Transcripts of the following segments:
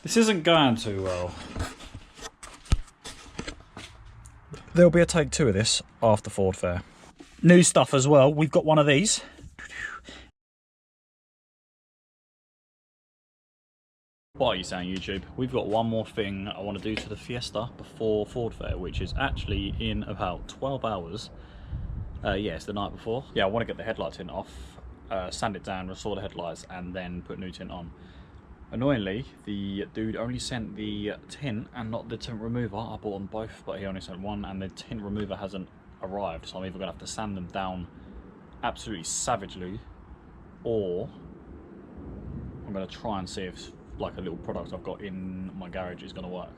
This isn't going too well. There'll be a take 2 of this after Ford Fair. New stuff as well. We've got one of these. What are you saying, YouTube? We've got one more thing I want to do to the Fiesta before Ford Fair, which is actually in about 12 hours. Yeah, it's the night before. Yeah, I want to get the headlight tint off, sand it down, restore the headlights, and then put new tint on. Annoyingly, the dude only sent the tint and not the tint remover. I bought them both, but he only sent one, and the tint remover hasn't arrived. So I'm either going to have to sand them down absolutely savagely, or I'm going to try and see if like a little product I've got in my garage is going to work.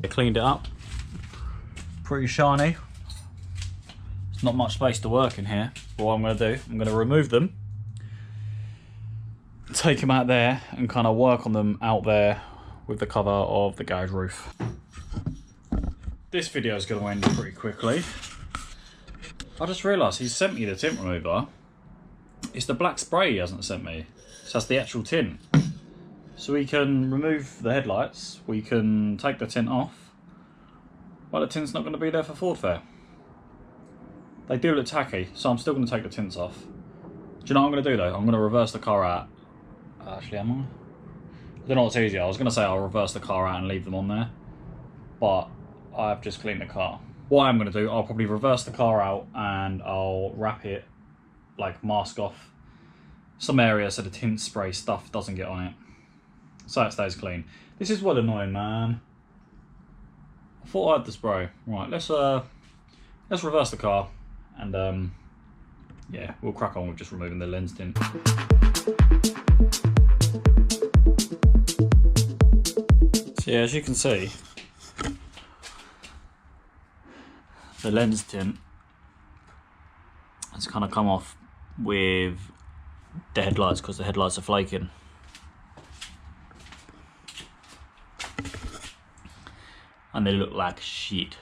I cleaned it up. Pretty shiny. There's not much space to work in here. But what I'm going to do, I'm going to remove them, take them out there, and kind of work on them out there with the cover of the garage roof. This video is going to end pretty quickly. I just realised he sent me the tint remover. It's the black spray he hasn't sent me. So that's the actual tint. So we can remove the headlights, we can take the tint off, but the tint's not going to be there for Ford Fair. They do look tacky, so I'm still going to take the tints off. Do you know what I'm going to do though? I'm going to reverse the car out. Actually, am I? I don't know what's easier. I was going to say I'll reverse the car out and leave them on there, but I've just cleaned the car. What I'm going to do, I'll probably reverse the car out and I'll wrap it, like mask off some areas so the tint spray stuff doesn't get on it, so it stays clean. This is well annoying, man. I thought I had the spray. Right, let's reverse the car. And yeah, we'll crack on with just removing the lens tint. So yeah, as you can see, the lens tint has kind of come off with the headlights because the headlights are flaking. And they look like shit.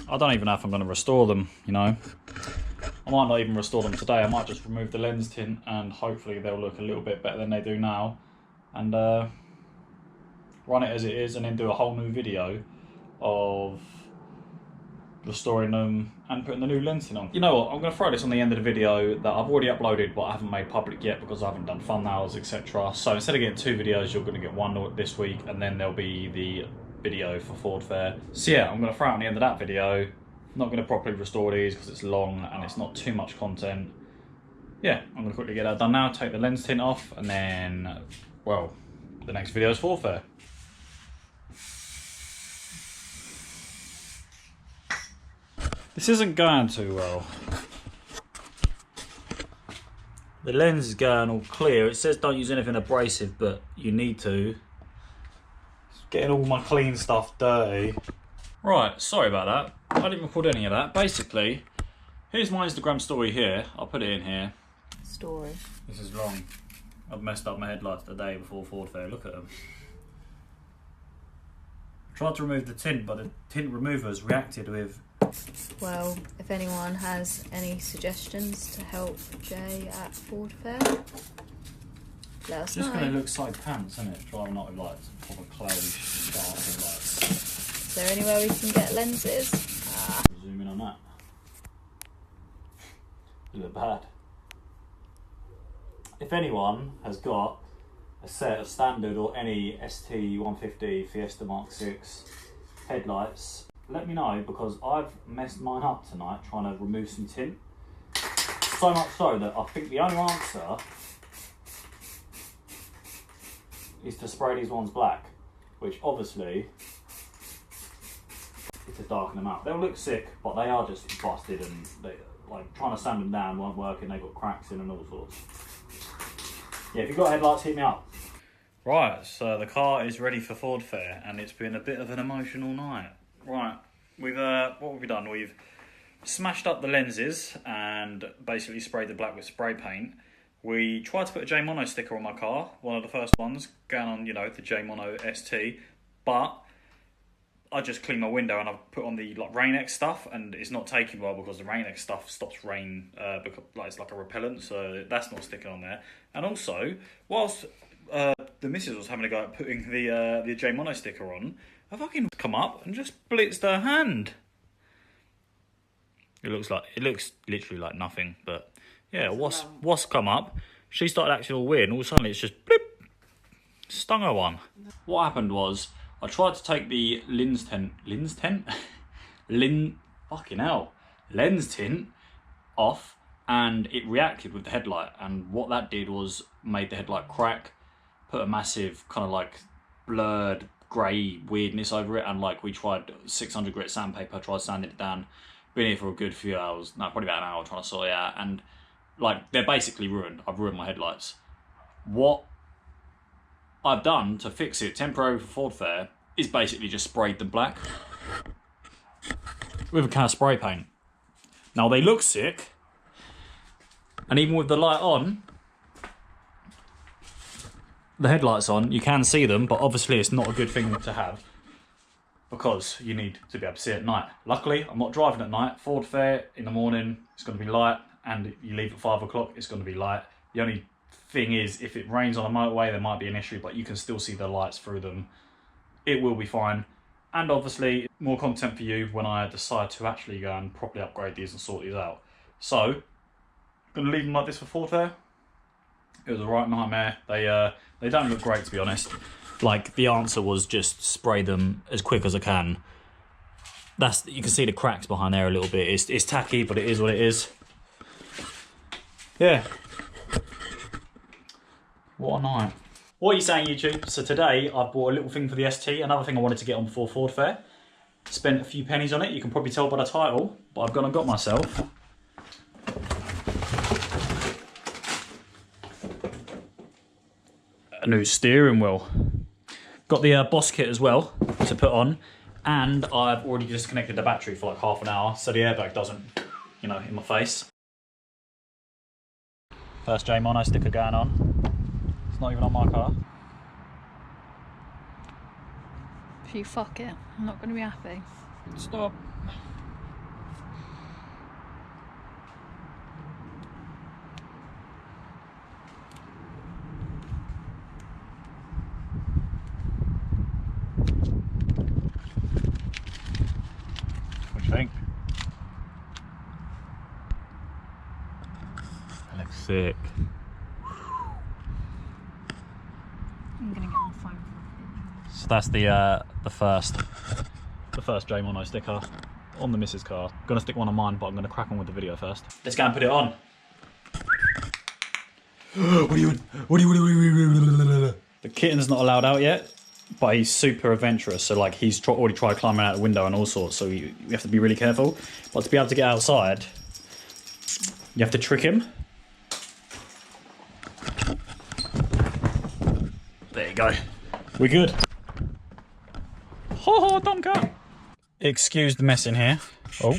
I don't even know if I'm going to restore them, you know. I might not even restore them today. I might just remove the lens tint and hopefully they'll look a little bit better than they do now. And run it as it is and then do a whole new video of restoring them and putting the new lens tint on. You know what, I'm going to throw this on the end of the video that I've already uploaded but I haven't made public yet because I haven't done thumbnails, etc. So instead of getting 2 videos, you're going to get one this week and then there'll be the video for Ford Fair. So yeah, I'm going to throw it on the end of that video. I'm not going to properly restore these because it's long and it's not too much content. Yeah, I'm going to quickly get that done now, take the lens tint off, and then, well, the next video is Ford Fair. This isn't going too well. The lens is going all clear. It says don't use anything abrasive, but you need to. It's getting all my clean stuff dirty. Right, sorry about that. I didn't record any of that. Basically, here's my Instagram story here. I'll put it in here. Story. This is long. I've messed up my headlights the day before Ford Fair. Look at them. I tried to remove the tint, but the tint removers reacted with... Well, if anyone has any suggestions to help Jay at Ford Fair, let us know. It's just going to look side pants, isn't it? Driving out with like proper cloudy dark headlights. Is there anywhere we can get lenses? Zoom in on that. They look bad. If anyone has got a set of standard or any ST150 Fiesta Mark 6 headlights, let me know because I've messed mine up tonight trying to remove some tint. So much so that I think the only answer is to spray these ones black, which obviously is to darken them out. They'll look sick, but they are just busted and they, like trying to sand them down weren't working, they got cracks in and all sorts. Yeah, if you've got headlights, hit me up. Right, so the car is ready for Ford Fair and it's been a bit of an emotional night. Right, we've what have we done? We've smashed up the lenses and basically sprayed the black with spray paint. We tried to put a JayMono sticker on my car, one of the first ones, going on, you know, the JayMono ST, but I just cleaned my window and I've put on the like Rain-X stuff, and it's not taking well because the Rain-X stuff stops rain, because like it's like a repellent, so that's not sticking on there. And also, whilst the missus was having a go at putting the JayMono sticker on, I fucking come up and just blitzed her hand. It looks literally like nothing, but yeah, what's come up? She started acting all weird, and all of a sudden it's just blip, stung her one. What happened was I tried to take the lens tint off, and it reacted with the headlight, and what that did was made the headlight crack, put a massive kind of like blurred grey weirdness over it, and like we tried 600 grit sandpaper, tried sanding it down. Been here for a good few hours, no, probably about an hour trying to sort it out, and like they're basically ruined. I've ruined my headlights. What I've done to fix it temporarily for Ford Fair is basically just sprayed them black with a can of spray paint. Now they look sick, and even with the light on, the headlights on, you can see them, but obviously it's not a good thing to have, because you need to be able to see at night. Luckily, I'm not driving at night. Ford Fair in the morning, it's going to be light, and you leave at 5 o'clock, it's going to be light. The only thing is, if it rains on a motorway, there might be an issue, but you can still see the lights through them. It will be fine. And obviously, more content for you when I decide to actually go and properly upgrade these and sort these out. So, I'm going to leave them like this for Ford Fair. It was a right nightmare. They don't look great, to be honest. Like, the answer was just spray them as quick as I can. You can see the cracks behind there a little bit. It's tacky, but it is what it is. Yeah. What a night. What are you saying, YouTube? So today, I've bought a little thing for the ST, another thing I wanted to get on before Ford Fair. Spent a few pennies on it, you can probably tell by the title, but I've gone and got myself a new steering wheel. Got the Boss kit as well to put on, and I've already disconnected the battery for like half an hour, so the airbag doesn't, you know, in my face. First JayMono sticker going on. It's not even on my car. If you fuck it, I'm not going to be happy. Stop. What do you think? That looks sick. I'm going to get my phone for a picture. So that's the first JayMono sticker on the missus car. I'm gonna stick one on mine, but I'm gonna crack on with the video first. Let's go and put it on. What are you doing? The kitten's not allowed out yet, but he's super adventurous. So like he's already tried climbing out the window and all sorts. So you have to be really careful. But to be able to get outside, you have to trick him. There you go. We're good. Ho ho, dumb cat. Excuse the mess in here. Oh,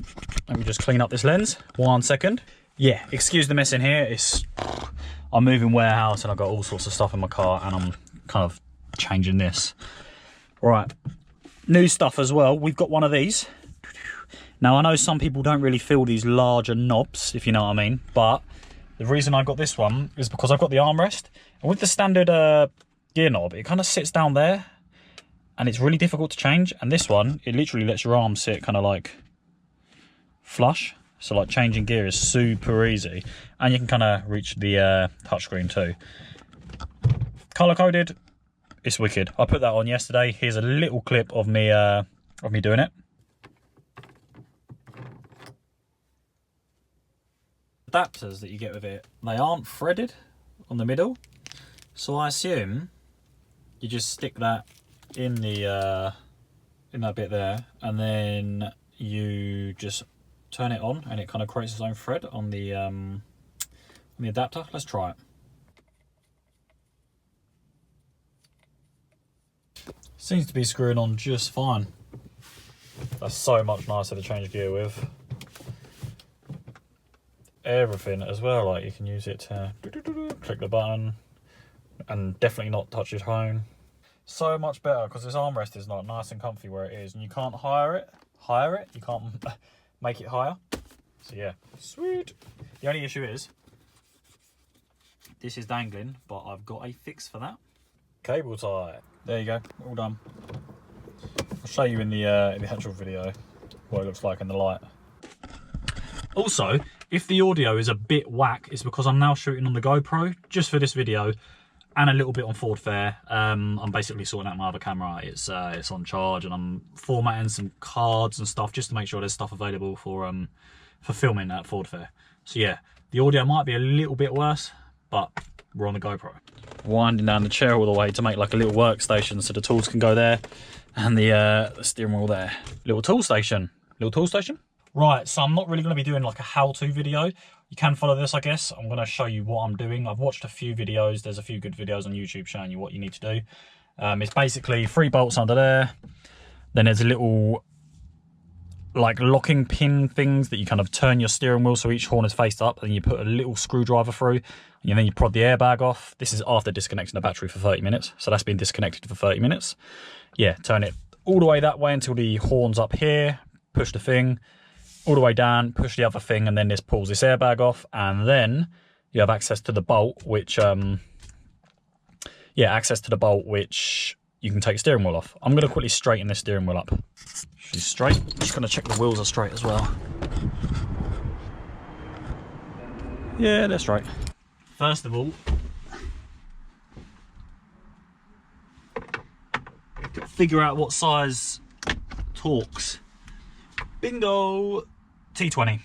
let me just clean up this lens. 1 second. Yeah, excuse the mess in here. I'm moving warehouse and I've got all sorts of stuff in my car, and I'm kind of changing this. Right, new stuff as well. We've got one of these. Now I know some people don't really feel these larger knobs, if you know what I mean, but the reason I got this one is because I've got the armrest, and with the standard gear knob, it kind of sits down there, and it's really difficult to change. And this one, it literally lets your arm sit kind of like flush. So like changing gear is super easy, and you can kind of reach the touchscreen too. Color coded, it's wicked. I put that on yesterday. Here's a little clip of me doing it. Adapters that you get with it, they aren't threaded on the middle, so I assume you just stick that in the in that bit there, and then you just turn it on, and it kind of creates its own thread on the adapter. Let's try it. Seems to be screwing on just fine. That's so much nicer to change gear with. Everything as well, like you can use it to click the button and definitely not touch your phone. So much better because this armrest is like nice and comfy where it is, and you can't hire it. You can't make it higher. So yeah, sweet. The only issue is this is dangling, but I've got a fix for that. Cable tie. There you go, all done. I'll show you in the actual video what it looks like in the light. Also, if the audio is a bit whack, it's because I'm now shooting on the GoPro just for this video, and a little bit on Ford Fair. I'm basically sorting out my other camera. It's on charge, and I'm formatting some cards and stuff just to make sure there's stuff available for filming at Ford Fair. So yeah, the audio might be a little bit worse, but we're on the GoPro. Winding down the chair all the way to make like a little workstation so the tools can go there, and the steering wheel there. Little tool station. Right, so I'm not really going to be doing like a how-to video. You can follow this, I guess. I'm going to show you what I'm doing. I've watched a few videos. There's a few good videos on YouTube showing you what you need to do. It's basically 3 bolts under there. Then there's a little like locking pin things that you kind of turn your steering wheel so each horn is faced up, and you put a little screwdriver through, and then you prod the airbag off. This is after disconnecting the battery for 30 minutes. So that's been disconnected for 30 minutes. Yeah, turn it all the way that way until the horn's up here, push the thing, all the way down, push the other thing, and then this pulls this airbag off, and then you have access to the bolt, which which you can take the steering wheel off. I'm going to quickly straighten this steering wheel up. She's straight. Just going to check the wheels are straight as well. Yeah, they're straight. First of all, figure out what size Torx. Bingo! T20.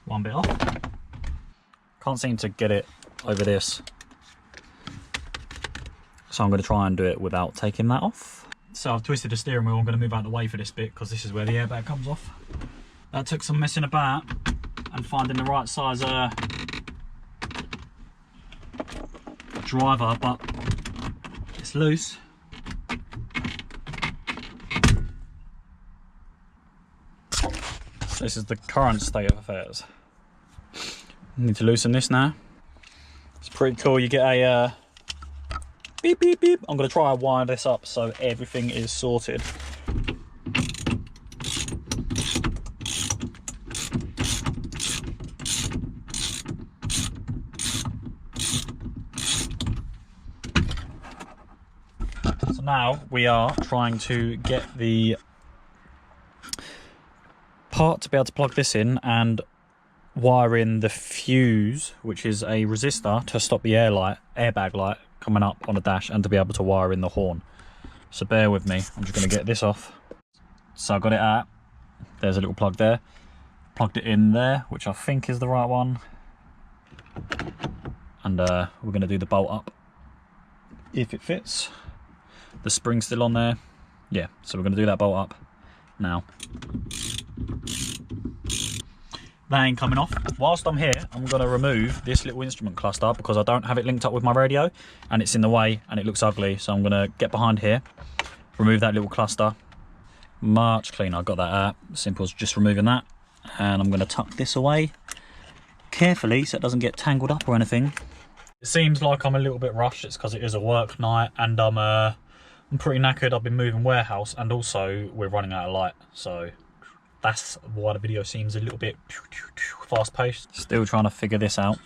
One bit off. Can't seem to get it over this, so I'm going to try and do it without taking that off. So I've twisted the steering wheel. I'm going to move out of the way for this bit because this is where the airbag comes off. That took some messing about and finding the right size driver, but it's loose. So this is the current state of affairs. Need to loosen this now. It's pretty cool. You get a beep beep beep. I'm going to try and wire this up so everything is sorted. So now we are trying to get the part to be able to plug this in and wire in the fuse, which is a resistor to stop the airbag light coming up on the dash, and to be able to wire in the horn. So bear with me, I'm just going to get this off. So I got it out, there's a little plug there, plugged it in there, which I think is the right one, and we're going to do the bolt up if it fits. The spring's still on there, yeah, so we're going to do that bolt up now. That ain't coming off. Whilst I'm here, I'm going to remove this little instrument cluster because I don't have it linked up with my radio and it's in the way and it looks ugly. So I'm going to get behind here, remove that little cluster. Much cleaner. I got that out. Simple as just removing that. And I'm going to tuck this away carefully so it doesn't get tangled up or anything. It seems like I'm a little bit rushed. It's because it is a work night and I'm pretty knackered. I've been moving warehouse and also we're running out of light. So that's why the video seems a little bit fast-paced. Still trying to figure this out.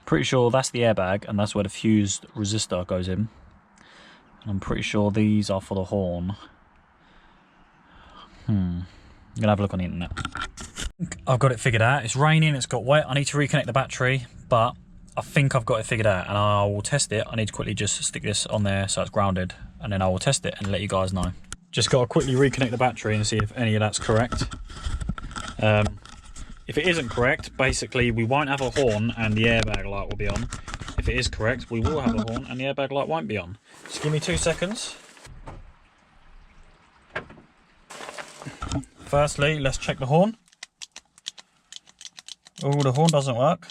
Pretty sure that's the airbag and that's where the fused resistor goes in. And I'm pretty sure these are for the horn. I'm gonna have a look on the internet. I've got it figured out. It's raining, it's got wet. I need to reconnect the battery, but I think I've got it figured out and I will test it. I need to quickly just stick this on there so it's grounded and then I will test it and let you guys know. Just got to quickly reconnect the battery and see if any of that's correct. If it isn't correct, basically we won't have a horn and the airbag light will be on. If it is correct, we will have a horn and the airbag light won't be on. Just give me 2 seconds. Firstly, let's check the horn. Oh, the horn doesn't work.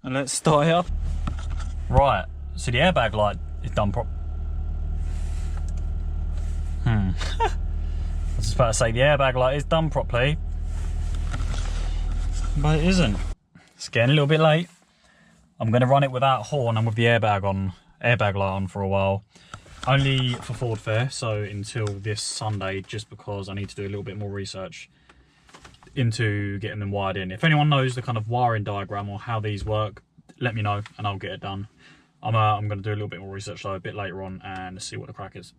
And let's start here. Right, so the airbag light is done properly. about to say the airbag light is done properly, but it isn't. It's getting a little bit late. I'm going to run it without horn and with the airbag light on for a while. Only for Ford Fair, so until this Sunday, just because I need to do a little bit more research into getting them wired in. If anyone knows the kind of wiring diagram or how these work, let me know and I'll get it done. I'm going to do a little bit more research though a bit later on and see what the crack is.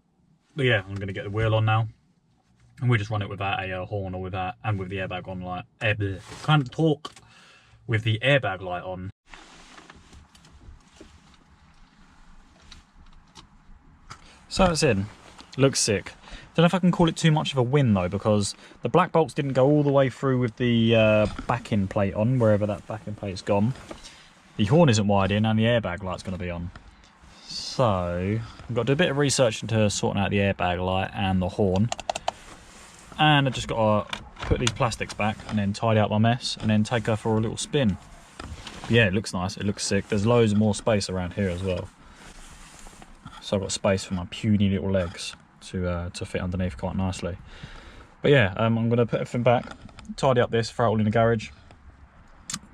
But yeah, I'm going to get the wheel on now, and we'll just run it without a horn or with that, and with the airbag on light. Can't talk with the airbag light on. So it's in. Looks sick. Don't know if I can call it too much of a win though, because the black bolts didn't go all the way through with the backing plate on, wherever that backing plate's gone. The horn isn't wired in and the airbag light's going to be on. So I've got to do a bit of research into sorting out the airbag light and the horn. And I've just got to put these plastics back and then tidy up my mess and then take her for a little spin. Yeah, it looks nice, it looks sick. There's loads more space around here as well. So I've got space for my puny little legs to fit underneath quite nicely. But yeah, I'm going to put everything back, tidy up this, throw it all in the garage,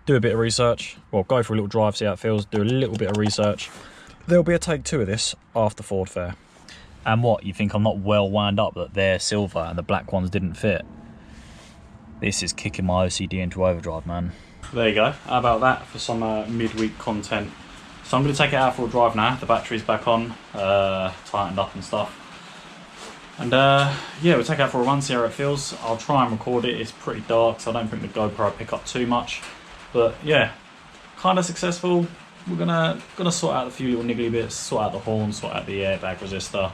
do a bit of research, well, go for a little drive, see how it feels, do a little bit of research. There'll be a take 2 of this after Ford Fair. And what, you think I'm not well wound up that they're silver and the black ones didn't fit? This is kicking my OCD into overdrive, man. There you go, how about that for some midweek content. So I'm going to take it out for a drive now, the battery's back on, tightened up and stuff. And yeah, we'll take it out for a run, see how it feels. I'll try and record it, it's pretty dark, so I don't think the GoPro will pick up too much. But yeah, kind of successful. We're gonna sort out a few little niggly bits, sort out the horn, sort out the airbag resistor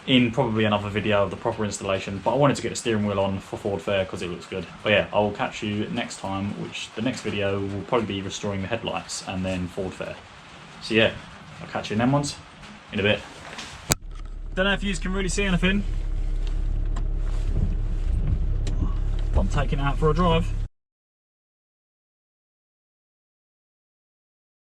in probably another video of the proper installation. But I wanted to get the steering wheel on for Ford Fair because it looks good. But yeah, I will catch you next time, which the next video will probably be restoring the headlights and then Ford Fair. So yeah, I'll catch you in them ones in a bit. Don't know if you can really see anything, but I'm taking it out for a drive.